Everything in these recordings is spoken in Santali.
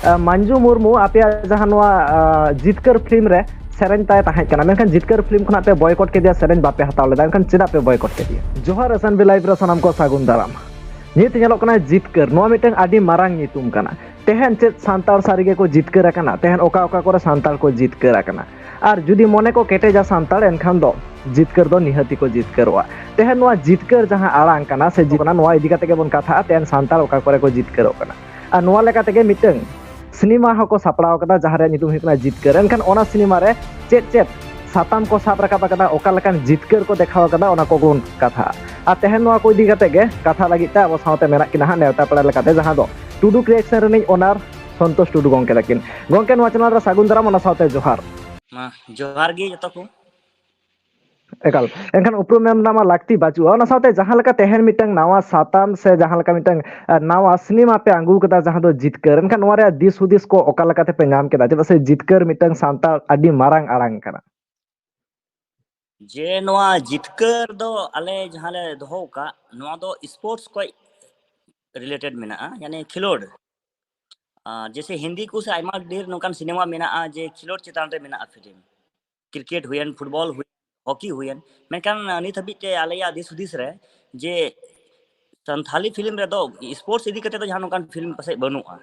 मंजू मुर्मू आपे जहां नोआ जितकर फिल्म रे सेरेन ताय ताहें कना मेनखान जितकर फिल्म खना पे बॉयकॉट के दिया सेरेन बापे हताव लेदा मेनखान चेदा पे बॉयकॉट के दिया जोहार असन बे लाइव रे सनाम को सागुन दाराम नीत ñeloक कना जितकर नोआ मिटeng आदि मारांग नितुम कना तेहन चेद सांताल सारिगे को जितकर अकना तेहन ओका ओका करे सांताल को जितकर अकना और जुदी मने को केटेजा सांताल एनखान दो जितकर दो निहति को जितकरवा तेहन नोआ जितकर जहां आड़ांग कना से जीवना नोआ इदी काते के बन कथा तेहन सांताल ओका करे को जितकरो कना और नोआ लेका तेगे मिटeng सिनेमा हको सापड़ाव कदा जहां रे नितुम हिकना जितकर एनखान ओना सिनेमा रे चेद चेद साताम को साब रखा कदा ओका लेकान जितकर को देखाव कदा ओना को गुण कथा आ तेहन नोआ को इदी काते गे कथा लगित ते अब सावते मेना किना हा नेवता पड़ा लेकाते जहां दो टुडू क्रिएशन रनिंग ओनर संतोष टुडू गोंके लकिन गोंके नोआ चैनल रे सागुन दाराम ओना सावते जोहार मा जोहार गे जतो को एकाल एनखान उपरुम मेम नामा लाक्ति बाचुआ ओना सावते जहां लेका तेहन मिटeng नावा साताम से जहां लेका मिटeng नावा सिनेमा पे आंगु कदा जहां दो जितकर एनखान नोआ रे दिस हुदिस को ओका लेकाते पे नाम केदा जब से जितकर मिटeng सांताल आदि मारांग आड़ांग कना जे नोआ जितकर दो आले जहां ले दोहो का नोआ दो स्पोर्ट्स को रिलेटेड मेना यानी खिलोड जैसे हिंदी को से आइमा ढेर नोकान सिनेमा मेना जे खिलोड चितान रे मेना फिल्म क्रिकेट हुयन फुटबॉल हुयन हॉकी हुयन मेनकान नित हबी ते आलेया दिस हुदिस रे जे संथाली फिल्म रे दो स्पोर्ट्स इदी कते दो जहां नोकान फिल्म पसे बनुआ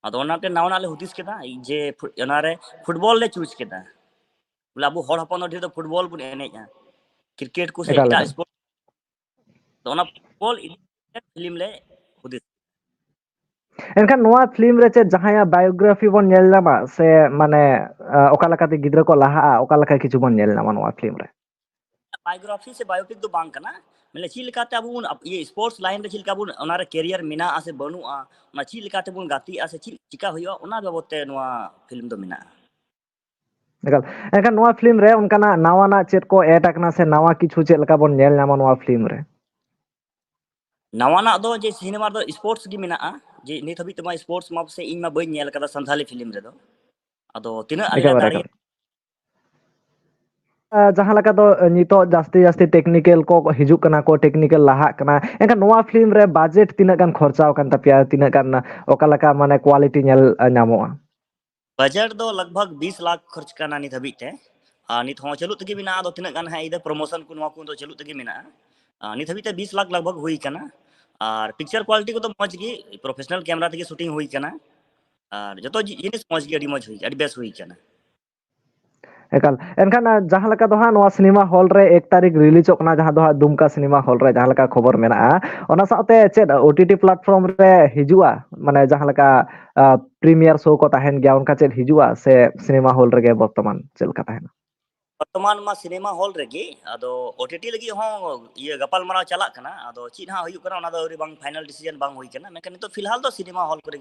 अदो ओनाते नावना ले हुदिस केदा जे ओना रे फुटबॉल ले चूज केदा बोला अब हर हपन ढेर दो फुटबॉल बुन एनेजा क्रिकेट को से एकाल एटा एकाल स्पोर्ट तो ओना फुटबॉल फिल्म ले हुदिस एनखान नोआ फिल्म रे चेद जहां बायोग्राफी बन नेल नामा से माने ओका लेकाते गिद्रा को लाहा ओका लेका किछु बन नेल नामा नोआ फिल्म रे बायोग्राफी से बायोपिक दो बांग कना मतलब ची लेकाते अब ये स्पोर्ट्स लाइन रे चिलका बुन ओना रे कैरियर मिना आसे बनुआ ओना ची लेकाते बुन गाती आसे ची चिका होयो ओना बाबते नोआ फिल्म दो मिना एकाल एनखान नोआ फिल्म रे उनकाना नावाना चेद को ऐड अकना से नावा किछु चेद लेका बन नेल नामा नोआ फिल्म रे नवाना दो जे सिनेमा दो स्पोर्ट्स गी मिना जे नित हबी तमा स्पोर्ट्स माप से इन मा बई नेल कदा संथाली फिल्म रे दो अदो तिना आले एकेबारे दाड़ी जहां लका दो नितो जास्ती जास्ती टेक्निकल को हिजुक कना को टेक्निकल लाहा कना एनखान नोआ फिल्म रे बजट तिना गान खर्चा कान तपिया तिना गान ओका लका माने क्वालिटी नेल नामोआ बजट दो लगभग 20 लाख खर्च करना नित हबी ते नित हो चलु तगी मिना दो तिना गान है इदे प्रमोशन को नोआ को दो चलु तगी मिना नित हबी ते 20 लाख लगभग हुई कना और पिक्चर क्वालिटी को तो मज गी प्रोफेशनल कैमरा तगी शूटिंग हुई कना और जतो जिनिस मज गी अडी मज हुई अडी बेस हुई कना एकाल एनखान जहां लका दो हा नोआ सिनेमा हॉल रे 1 तारीख रिलीज ओकना जहां दो हा दुमका सिनेमा हॉल रे जहां लका खबर मेना ओना साथे चेद ओटीटी प्लेटफॉर्म रे हिजुआ माने जहां लका प्रीमियर शो को ताहेन गया उनका चेद हिजुआ से सिनेमा हॉल रे वर्तमान चेल का ताहेन वर्तमान मा सिनेमा हॉल रेगी अदो ओटीटी लगी हो ये गपाल मारा चला कना अदो चीन हा हुयु कना ओना दो री बांग फाइनल डिसीजन बांग हुई कना मेकन तो फिलहाल तो सिनेमा हॉल करे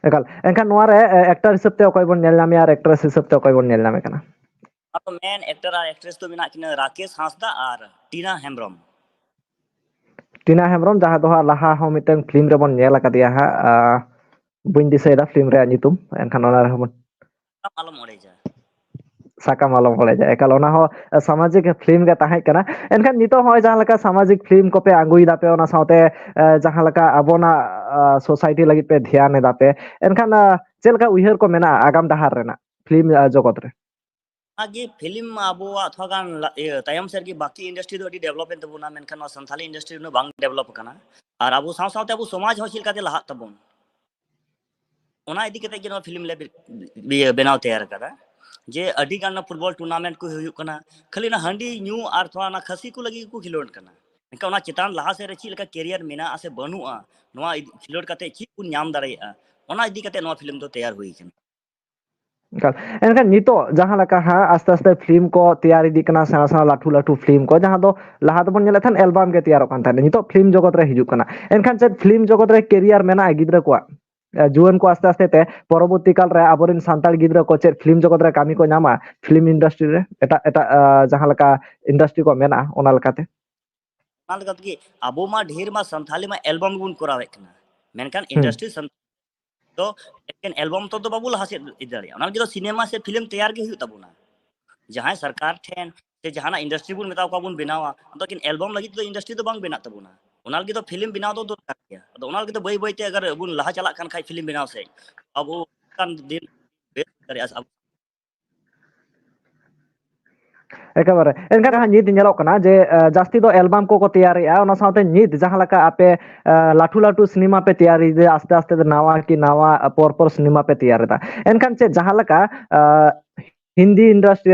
एकाल एनखान नोआ रे एक्टर हिसाब ते ओकय बन नेल नामे और एक्ट्रेस हिसाब ते ओकय बन नेल नामे कना तो मेन एक्टर और एक्ट्रेस तो बिना किना राकेश हांसदा और टीना हेम्ब्रम टीना हेम्ब्रम जहां दो हा लाहा हो मिटeng फिल्म रे बन नेल कदिया हा बुइन दिसेदा फिल्म रे नितुम एनखान ओना रे मालूम ओरे जा साका मालूम होले जाए एकाल ओना हो सामाजिक फिल्म गे ताहे कना एनखान नितो हो जहां लका सामाजिक फिल्म को पे आंगुई दापे ओना साथे जहां लका अबोना सोसाइटी लगी पे ध्यान दापे एनखान चेलका उइहर को मेना आगाम दहार रेना फिल्म जगत रे आगे फिल्म अबो अथवा गान तायम सर की बाकी इंडस्ट्री तो डेवलपमेंट तबुना मेनखान संथाली इंडस्ट्री नो बांग डेवलप कना और अबो साव सावते अबो समाज हो चिलकाते लहा तबुन ओना इदी कते के नो फिल्म ले बनाव तैयार कदा जे अडी गान फुटबॉल टूर्नामेंट को हुयु कना खाली ना हंडी न्यू और थोड़ा ना खसी को लगी को खिलोड कना इनका ओना चितान लहा से रे चिलका कैरियर मेना आसे बनुआ नोआ खिलोड कते ची को नाम दाड़ाया ओना इदी कते नोआ फिल्म तो तैयार हुई कना एनखान नितो जहां लका हा आस्ते आस्ते फिल्म को तैयारी दी कना सेना सेना लाठू लाठू फिल्म को जहां दो लहा दो बन नेले थान एल्बम के तैयार कान थाने नितो फिल्म जगत रे हिजु कना एनखान चेद फिल्म जगत रे कैरियर मेना गिद्रा को जुआन को आस्ते आस्ते ते परवर्ती काल रे आबोरिन सांताल गिद्रा को चेद फिल्म जगत रे कामी को नामा फिल्म इंडस्ट्री रे एटा एटा जहां लका इंडस्ट्री को मेना ओना लकाते ओना लगत की अबो मा ढेर मा संथाली मा एल्बम गुन करावे कना मेनखान हम्म इंडस्ट्री तो लेकिन एल्बम तो बाबू लहा से इदड़े ओना लगी तो सिनेमा से फिल्म तैयार के हुई तबुना जहां सरकार ठेन से जहां इंडस्ट्री बुन मेताव का बुन बनावा लेकिन एल्बम लगी तो इंडस्ट्री तो बांग बना तबुना ᱚᱱᱟ ᱞᱟᱹᱜᱤᱫ ᱫᱚ ᱯᱷᱤल्म ᱵᱮᱱᱟᱣ ᱫᱚ ᱫᱚᱨᱠᱟर ᱜᱮᱭᱟ ᱟᱫᱚ ᱚᱱᱟ ᱞᱟᱹᱜᱤᱫ ᱫᱚ ᱵᱟᱹᱭ ᱵᱟᱹᱭᱛᱮ अगर ᱵᱚᱱ ᱞᱟᱦᱟ ᱪᱟᱞᱟᱜ ᱠᱟᱱ ᱠᱷᱟᱡ ᱯᱷᱤल्म ᱵᱮᱱᱟᱣ ᱥᱮ ᱟᱵᱚ ᱠᱟᱱ ᱫᱤᱱ ᱵᱮᱥ ᱫᱟᱲᱮᱭᱟᱜᱼᱟ ᱟᱵᱚ ᱮᱠᱮᱵᱟᱨᱮ ᱮᱱᱠᱷᱟᱱ ᱡᱟᱦᱟᱸ ᱱᱤᱛ ᱧᱮᱞᱚᱜ ᱠᱟᱱᱟ ᱡᱮ ᱡᱟᱹᱥᱛᱤ ᱫᱚ ᱮᱞᱵᱟᱢ ᱠᱚᱠᱚ ᱛᱮᱭᱟᱨᱮᱜᱼᱟ ᱚᱱᱟ ᱥᱟᱶᱛᱮ ᱱᱤᱛ ᱡᱟᱦᱟᱸ ᱞᱮᱠᱟ ᱟᱯᱮ ᱞᱟᱹᱴᱩ ᱞᱟᱹᱴᱩ ᱥᱤᱱᱮᱢᱟ ᱯᱮ ᱛᱮᱭᱟᱨᱤᱭᱮᱫᱟ ᱟᱥᱛᱮ ᱟᱥᱛᱮ ᱱᱟᱣᱟ ᱠᱤ ᱱᱟᱣᱟ ᱯᱚᱨ ᱯᱚᱨ ᱥᱤᱱᱮᱢᱟ ᱯᱮ ᱛᱮᱭᱟᱨᱮᱫᱟ ᱮᱱᱠᱷᱟᱱ ᱪᱮᱫ ᱡᱟᱦᱟᱸ ᱞᱮᱠᱟ হিন্দি ইন্ডাস্ট্রি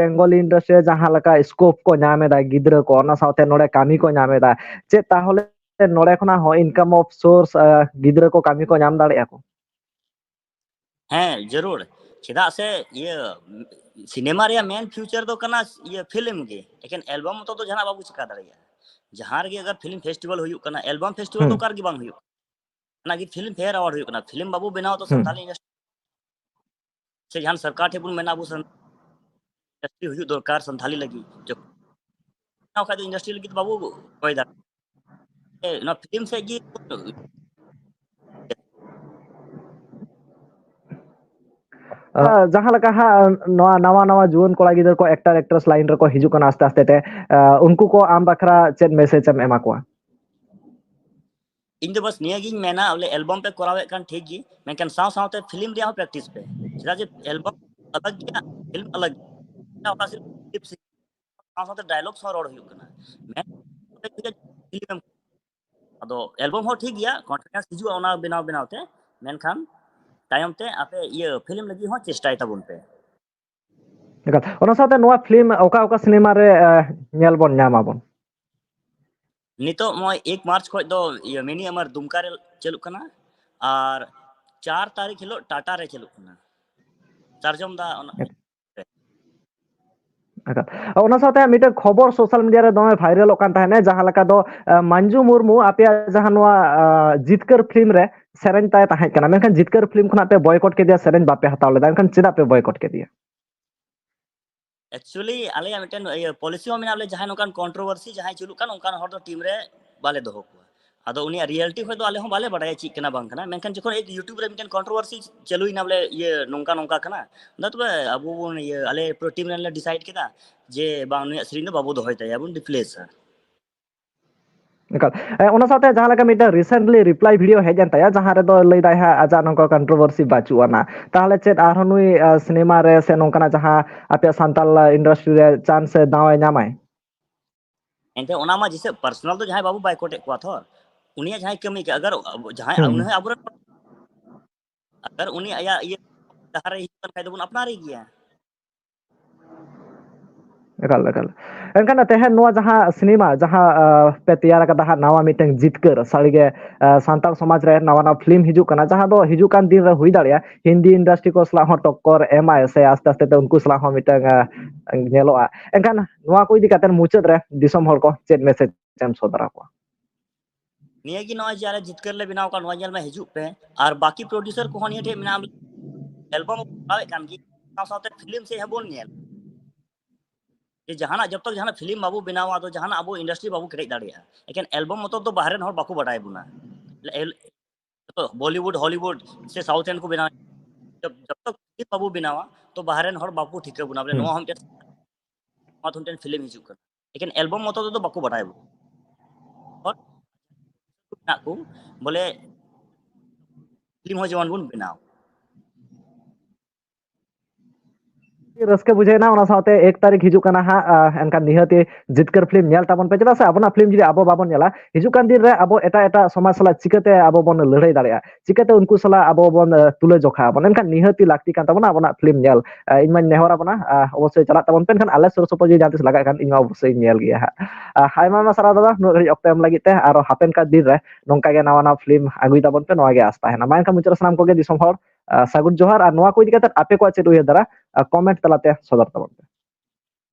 বেঙ্গলি ইন্ডাস্ট্রি ᱡᱟᱦᱟᱸ ᱞᱮᱠᱟ ᱥᱠᱳᱯ ᱠᱚ ᱧᱟᱢ ᱮᱫᱟ ᱜᱤᱫᱽᱨᱟᱹ ᱠᱚ ᱚᱱᱟ ᱥᱟᱶᱛᱮ ᱱᱚᱰᱮ ᱠᱟᱹᱢᱤ ᱠᱚ ᱧᱟᱢ ᱮᱫᱟ ᱪᱮᱫ ᱛᱟᱦᱚᱞᱮ ᱱᱚᱰᱮ ᱠᱷᱚᱱᱟᱜ ᱦᱚᱸ ᱤᱱᱠᱟᱢ ᱚᱯ ᱥᱳᱨᱥ ᱜᱤᱫᱽᱨᱟᱹ ᱠᱚ ᱠᱟᱹᱢᱤ ᱠᱚ ᱧᱟᱢ ᱫᱟᱲᱮᱭᱟᱜᱼᱟ ᱠᱚ ᱦᱮᱸ ᱡᱟᱹᱨᱩᱲ ᱪᱮᱫᱟᱜ ᱥᱮ ᱤᱭᱟᱹ सिनेमा ᱨᱮᱭᱟᱜ ᱢᱮᱱ ᱯᱷᱤউᱪᱟर ᱫᱚ ᱠᱟᱱᱟ ᱤᱭᱟᱹ ᱯᱷᱤल्म ᱜᱮ ᱮᱠᱮᱱ ᱮᱞᱵᱟᱢ ᱢᱚᱛᱚ ᱫᱚ ᱡᱟᱦᱟᱱᱟᱜ ᱵᱟᱵᱚ ᱪᱤᱠᱟ ᱫᱟᱲᱮᱭᱟᱜᱼᱟ ᱡᱟᱦᱟᱸ ᱨᱮᱜᱮ अगर फिल्म फेस्टिवल हुयुग ᱠᱟᱱᱟ एल्बम फेस्टिवल ᱦᱩᱸ ᱫᱚ ᱚᱠᱟᱨ ᱜᱮ ᱵᱟᱝ ᱦᱩᱭᱩᱜ ᱚᱱᱟ ᱜᱮ फिल्म फेयर अवार्ड हुयुग ᱠᱟᱱᱟ फिल्म बाबू बनाओ तो ᱦᱩᱸ संथाली इंडस्ट्री से जहां सरकार ठे बन मेना अबू इंडस्ट्री हुयुग दरकार संथाली लगी जो ना खाय इंडस्ट्री लगी बाबू कोई दा ना फिल्म से गी ᱡᱟᱦᱟᱸ ᱞᱮᱠᱟ ᱦᱟᱸᱜ ᱱᱚᱣᱟ ᱱᱟᱣᱟ ᱱᱟᱣᱟ ᱡᱩᱣᱟᱹᱱ ᱠᱚᱲᱟ ᱜᱤᱫᱽᱨᱟᱹ ᱠᱚ ᱮᱠᱴᱟᱨ ᱮᱠᱴᱨᱮᱥ ᱞᱟᱭᱤᱱ ᱨᱮᱠᱚ ᱦᱤᱡᱩᱜ ᱠᱟᱱᱟ ᱟᱥᱛᱮ ᱟᱥᱛᱮ ᱛᱮ ᱩᱱᱠᱩ ko ᱟᱢ ᱵᱟᱠᱷᱨᱟ ᱪᱮᱫ ᱢᱮᱥᱮᱡ ᱮᱢ ᱮᱢᱟ ᱠᱚᱣᱟ ᱤᱧ ᱫᱚ ᱵᱟᱥ ᱱᱤᱭᱟᱹ ᱜᱤᱧ ᱢᱮᱱᱟ ᱵᱚᱞᱮ एल्बम पे करावे kan ठीक गी मेनकन साव साव ते फिल्म रे प्रैक्टिस पे चला जे एल्बम अलग गया फिल्म अलग गया ओका सिर्फ साव साव ते डायलॉग सो रोड हुयुग कना मैं फिल्म ᱟᱫᱚ एल्बम हो ठीक गया कॉन्फिडेंस हिजुआ ओना बनाव बनाव ते मेनखान तायम ते आपे ये फिल्म लगी हो चेष्टाय ताबुन पे ᱚᱱᱟ ᱥᱟᱶᱛᱮ ᱱᱚᱣᱟ ᱯᱷᱤল্ᱢ ᱚᱠᱟ ᱚᱠᱟ ᱥᱤᱱᱮᱢᱟ ᱨᱮ ᱧᱮᱞ ᱵᱚᱱ ᱧᱟᱢᱟᱵᱚᱱ नितो मोय 1 मार्च खoj दो ये मिनी अमर दुमका रे चलुक कना और 4 तारीख हिलो टाटा रे चलुक कना चारजम दा ᱚᱱᱟ ᱥᱟᱶᱛᱮ ᱢᱤᱫᱴᱮᱱ ᱠᱷᱚᱵᱚᱨ ᱥᱳᱥᱟᱞ ᱢᱤᱰᱤᱭᱟ ᱨᱮ ᱫᱚᱢᱮ ᱵᱷᱟᱭᱨᱟᱞᱚᱜ ᱠᱟᱱ ᱛᱟᱦᱮᱱᱟ ᱡᱟᱦᱟᱸ ᱞᱮᱠᱟ ᱫᱚ ᱢᱟᱧᱡᱩ ᱢᱩᱨᱢᱩ ᱟᱯᱮᱭᱟᱜ ᱡᱟᱦᱟᱸ ᱱᱚᱣᱟ ᱡᱤᱛᱠᱟᱹᱨ ᱯᱷᱤল্ᱢ ᱨᱮ ᱥᱮᱨᱮᱧ ᱛᱟᱭ ᱛᱟᱦᱮᱸ ᱠᱟᱱᱟ ᱢᱮᱱᱠᱷᱟᱱ ᱡᱤᱛᱠᱟᱹᱨ ᱯᱷᱤल्म ᱠᱷᱚᱱᱟᱜ ᱯᱮ बॉयकᱚᱴ ᱠᱮᱫᱮᱭᱟ ᱥᱮᱨᱮᱧ ᱵᱟᱯᱮ ᱦᱟᱛᱟᱣ ᱞᱮᱫᱟ ᱮᱱᱠᱷᱟन ᱪᱮᱫᱟᱜ ᱯᱮ बॉयकᱚᱴ ᱠᱮᱫᱮᱭᱟ एक्चुअली आले मिटन ये पॉलिसी में मेना जहां नोकान कंट्रोवर्सी जहां चलुक कान उनकान हर दो टीम रे बाले दोहो को आदो उनी रियलिटी खो दो आले हम बाले बडाय ची कना बांग कना मेनखान जखन एक यूट्यूब रे मिटन कंट्रोवर्सी चलुइना बोले ये नोंका नोंका कना दा तबे अबु बोन ये आले प्रो टीम रे डिसाइड केदा जे बांग नुया श्री दो बाबू दोहय ताय अबुन रिप्लेस ᱚᱱᱟ ᱥᱟᱶᱛᱮ ᱡᱟᱦᱟᱸ ᱞᱮᱠᱟ ᱢᱤᱫᱴᱟᱝ ᱨᱤᱥᱮন্টলি ᱨᱤᱯᱞᱟᱭ ᱵᱷᱤᱰᱤᱭᱳ ᱦᱮᱡ ᱮᱱ ᱛᱟᱭᱟ ᱡᱟᱦᱟᱸ ᱨᱮᱫᱚ ᱞᱟᱹᱭᱫᱟᱭ ᱦᱟᱸᱜ ᱟᱡᱟᱜ ᱱᱚᱝᱠᱟ ᱠᱚᱱᱴᱨᱳᱵᱷᱟᱨᱥᱤ ᱵᱟᱹᱪᱩᱜ ᱟᱱᱟ ᱛᱟᱦᱚᱞᱮ ᱪᱮᱫ ᱟᱨᱦᱚᱸ ᱱᱩᱭ ᱥᱤᱱᱮᱢᱟ ᱨᱮ ᱥᱮ ᱱᱚᱝᱠᱟᱱᱟᱜ ᱡᱟᱦᱟᱸ ᱟᱯᱮᱭᱟᱜ ᱥᱟᱱᱛᱟᱞ ᱤᱱᱰᱟᱥᱴᱨᱤ ᱨᱮ ᱪᱟᱱᱥ ᱥᱮ ᱫᱟᱣ ᱮ ᱧᱟᱢᱟᱭ एंते ओना मा जिसे पर्सनल तो जहां बाबू बाइकआउट को थो उनी जहां कमी के अगर जहां ᱦᱩᱸ उन्हें अबुर अगर उनी आया ये दहारे हिजन खाय दबुन अपनारी गया ᱮᱠᱟᱞ ᱮᱠᱟᱞ ᱮᱱᱠᱷᱟᱱ ᱛᱮᱦᱮᱧ ᱱᱚᱣᱟ ᱡᱟᱦᱟᱸ ᱥᱤᱱᱮᱢᱟ ᱡᱟᱦᱟᱸ ᱯᱮ ᱛᱮᱭᱟᱨ ᱠᱟᱫᱟ ᱦᱟᱸᱜ ᱱᱟᱣᱟ ᱢᱤᱫᱴᱟᱝ ᱡᱤᱛᱠᱟᱹᱨ ᱥᱟᱹᱨᱤᱜᱮ ᱥᱟᱱᱛᱟᱲ ᱥᱚᱢᱟᱡᱽ ᱨᱮ ᱱᱟᱣᱟ ᱱᱟᱣᱟ ᱯᱷᱤल्म ᱦᱤᱡᱩᱜ ᱠᱟᱱᱟ ᱡᱟᱦᱟᱸ ᱫᱚ ᱦᱤᱡᱩᱜ ᱠᱟᱱ ᱫᱤᱱ ᱨᱮ ᱦᱩᱭ ᱫᱟᱲᱮᱭᱟᱜᱼᱟ ᱦᱤᱱᱫᱤ ᱤᱱᱰᱟᱥᱴᱨᱤ ᱠᱚ ᱥᱟᱞᱟᱜ ᱦᱚᱸ ᱴᱚᱠᱠᱚᱨ ᱮᱢᱟᱭ ᱥᱮ ᱟᱥᱛᱮ ᱟᱥᱛᱮ ᱛᱮ ᱩᱱᱠᱩ ᱥᱟᱞᱟᱜ ᱦᱚᱸ ᱢᱤᱫᱴᱟᱝ ᱧᱮᱞᱚᱜᱼᱟ ᱮᱱᱠᱷᱟन ᱱᱚᱣᱟ ᱠᱚ ᱤᱫᱤ ᱠᱟᱛᱮ ᱢᱩᱪᱟᱹᱫ ᱨᱮ ᱫᱤᱥᱚᱢ ᱦᱚᱲ ko ᱪᱮᱫ ᱢᱮᱥᱮᱡ ᱮᱢ ᱥᱚᱫᱚᱨ ᱟᱠᱚᱣᱟ निया की नॉय जारे जितकर ले बिनाव का नॉय जल में हिजुक पे और बाकी प्रोड्यूसर को होनी ठे मिना एल्बम आवे कान की साथे फिल्म से हबोन नेल जे जहाना जब तक जहाना फिल्म बाबू बिनावा तो जहाना अबो इंडस्ट्री बाबू क्रेज दाड़िया लेकिन एल्बम मतो तो बाहर हर बाको बडाय बुना तो बॉलीवुड हॉलीवुड से साउथ एंड को बिना जब जब तक फिल्म बाबू बिनावा तो बाहर हर बाको ठीक बुना बोले नो हम फिल्म हिजुक लेकिन एल्बम मतो तो बाको बडाय और को बोले फिल्म हो जवान बुन बिनाव रस्के बुझेना ओना साथे 1 तारीख हिजुक kana ha एनका निहति जितकर फिल्म नेल ताबन पे चला से abona फिल्म जुदी abo babon नेला हिजुक kan दिन रे abo eta eta समाज सला चिकते abo bon लड़ाई दाड़िया चिकते उनको सला abo bon तुले जोखा abon एनका निहति लाक्ति kan tabona abona फिल्म नेल इन मान नेहर abona अवश्य चला ताबन पे kan ale sur super ji jantis laga kan इन अवश्य नेल गया ha आयमा मा सारा दादा नो घड़ी ऑक्टे एम लागि ते आरो हापेन का दिन रे नोंका गे नावा ना फिल्म आगुई ताबन पे नोआ गे आस्ता है ना मायन का मुचर सनाम को गे दिसम हर सागुन जोहार और नोआ को इदी कते आपे को चेद उय दरा कमेंट तलाते सदर ताबन